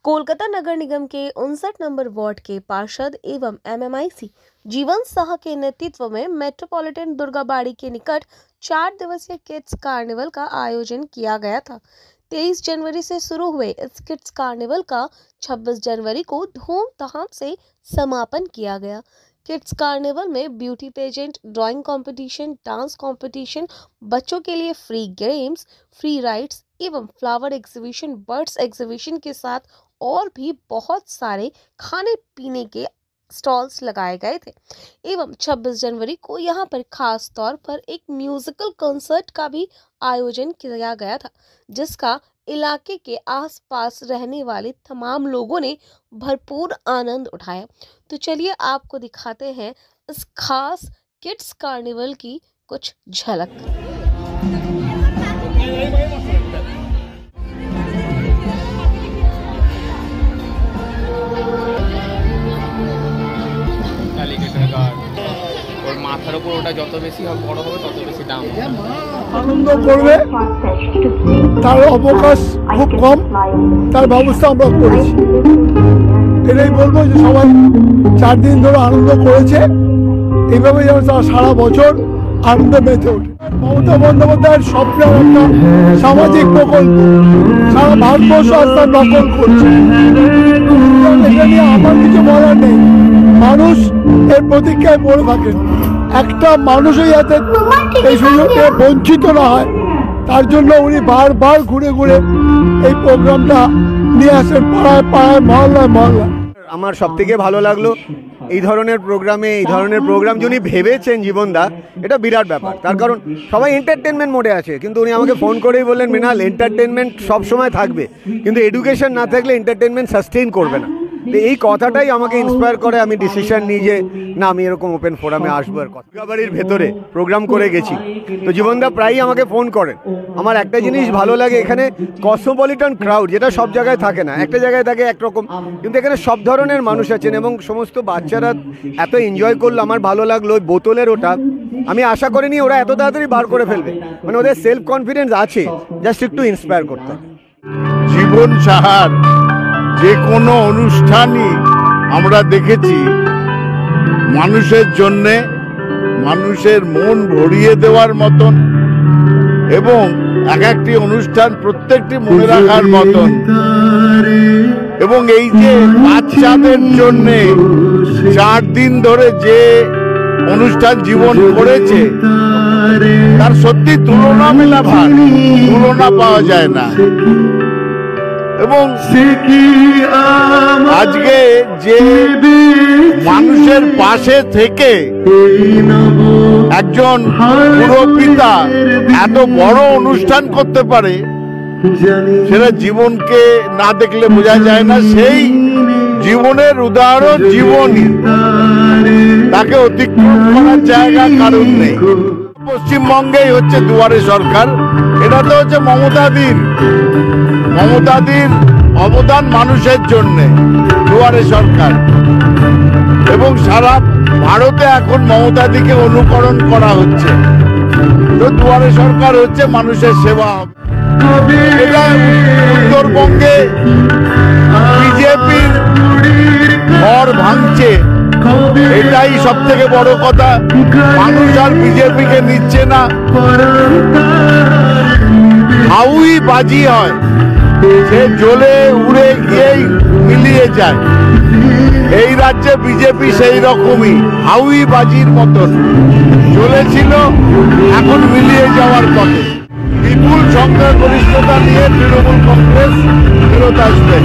कोलकाता नगर निगम के 59 number ward के पार्षद एवं MMIC जीवन साह के नेतृत्व में मेट्रोपॉलिटन दुर्गाबाड़ी के निकट 4 दिवसीय किड्स कार्निवल का आयोजन किया गया था। 23 जनवरी से शुरू हुए इस किड्स कार्निवल का 26 जनवरी को धूमधाम से समापन किया गया। किड्स कार्निवल में beauty pageant, drawing competition, dance competition, बच्चों के लिए फ्री गेम्स, फ्री राइड्स एवं फ्लावर एग्जीबिशन, बर्ड्स एग्जीबिशन के साथ और भी बहुत सारे खाने पीने के स्टॉल्स लगाए गए थे। एवं 26 जनवरी को यहाँ पर खास तौर पर एक म्यूजिकल कॉन्सर्ट का भी आयोजन किया गया था, जिसका इलाके के आसपास रहने वाले तमाम लोगों ने भरपूर आनंद उठाया। तो चलिए आपको दिखाते हैं इस खास किड्स कार्निवल की कुछ झलक। ওর মাথার উপর ওটা যত বেশি বড় হবে তত বেশি দাম। আনন্দ করবে, তার অবকাশ খুব কম, তার ব্যবস্থা আমরা করেছি। এটাই বলবো যে সবাই 4 দিন ধরে আনন্দ করেছে, এইভাবে যেন তারা সারা বছর আনন্দ মেতে ওঠে। মমতা বন্দ্যোপাধ্যায়ের স্বপ্নের একটা সামাজিক প্রকল্প সারা ভারতবর্ষ আজ তার দখল করছে। এটা নিয়ে আমার কিছু বলার নেই, মানুষ এর প্রতীক্ষায় পড়ে থাকেন। একটা মানুষই যাতে এই সুযোগে বঞ্চিত না হয়, তার জন্য উনি বারবার ঘুরে ঘুরে এই প্রোগ্রামটা নিয়ে আসেন পাড়ায় পাড়ায়, মহল্লায় মহল্লায়। আমার সব থেকে ভালো লাগলো এই ধরনের প্রোগ্রাম যিনি ভেবেছেন জীবনদা, এটা বিরাট ব্যাপার। তার কারণ সবাই এন্টারটেনমেন্ট মোডে আছে, কিন্তু উনি আমাকে ফোন করেই বললেন, মৃণাল এন্টারটেনমেন্ট সবসময় থাকবে, কিন্তু এডুকেশন না থাকলে এন্টারটেনমেন্ট সাস্টেইন করবে না। তো এই কথাটাই আমাকে ইন্সপায়ার করে, আমি ডিসিশন নিই যে না, আমি এরকম ওপেন ফোরামে আসবো। আর দুর্গাবাড়ির ভেতরে প্রোগ্রাম করে গেছি, তো জীবনদা প্রায়ই আমাকে ফোন করেন। আমার একটা জিনিস ভালো লাগে, এখানে কসমোপলিটন ক্রাউড, যেটা সব জায়গায় থাকে না, একটা জায়গায় থাকে একরকম, কিন্তু এখানে সব ধরনের মানুষ আছেন এবং সমস্ত বাচ্চারা এত এনজয় করলো। আমার ভালো লাগলো ওই বোতলের ওটা, আমি আশা করিনি ওরা এত তাড়াতাড়ি বার করে ফেলবে, মানে ওদের সেলফ কনফিডেন্স আছে, জাস্ট একটু ইন্সপায়ার করতে। জীবন সাহার যে কোনো অনুষ্ঠানই আমরা দেখেছি মানুষের জন্যে, মানুষের মন ভরিয়ে দেওয়ার মতন, এবং এক একটি অনুষ্ঠান প্রত্যেকটি মনে রাখার মতন। এবং এই যে বাচ্চাদের জন্যে 4 দিন ধরে যে অনুষ্ঠান জীবন করেছে, তার সত্যি তুলনা পাওয়া যায় না। এবং আজকে যে মানুষের পাশে থেকে একজন পুরোপিতা এত বড় অনুষ্ঠান করতে পারে, সেটা জীবনকে না দেখলে বোঝা যায় না। সেই জীবনের উদাহরণ জীবনই, তাকে অতিক্রম করার জায়গা কারণ নেই। পশ্চিমবঙ্গেই হচ্ছে দুয়ারে সরকার, এটা তো হচ্ছে মমতাদির অবদান মানুষের জন্য দুয়ারে সরকার, এবং সারা ভারতে এখন মমতাদিকে অনুকরণ করা হচ্ছে। তো দুয়ারে সরকার হচ্ছে মানুষের সেবা। এটা উত্তরবঙ্গে বিজেপির ঘর ভাঙছে, এটাই সব থেকে বড় কথা। মানুষ আর বিজেপিকে নিচ্ছে না, হাউই বাজি হয়, সে জ্বলে উড়ে গিয়েই মিলিয়ে যায়। এই রাজ্যে বিজেপি সেই রকমই হাউই বাজির মতন চলেছিল, এখন মিলিয়ে যাওয়ার পথে। বিপুল সংখ্যাগরিষ্ঠতা নিয়ে তৃণমূল কংগ্রেস ফেরত আসবে।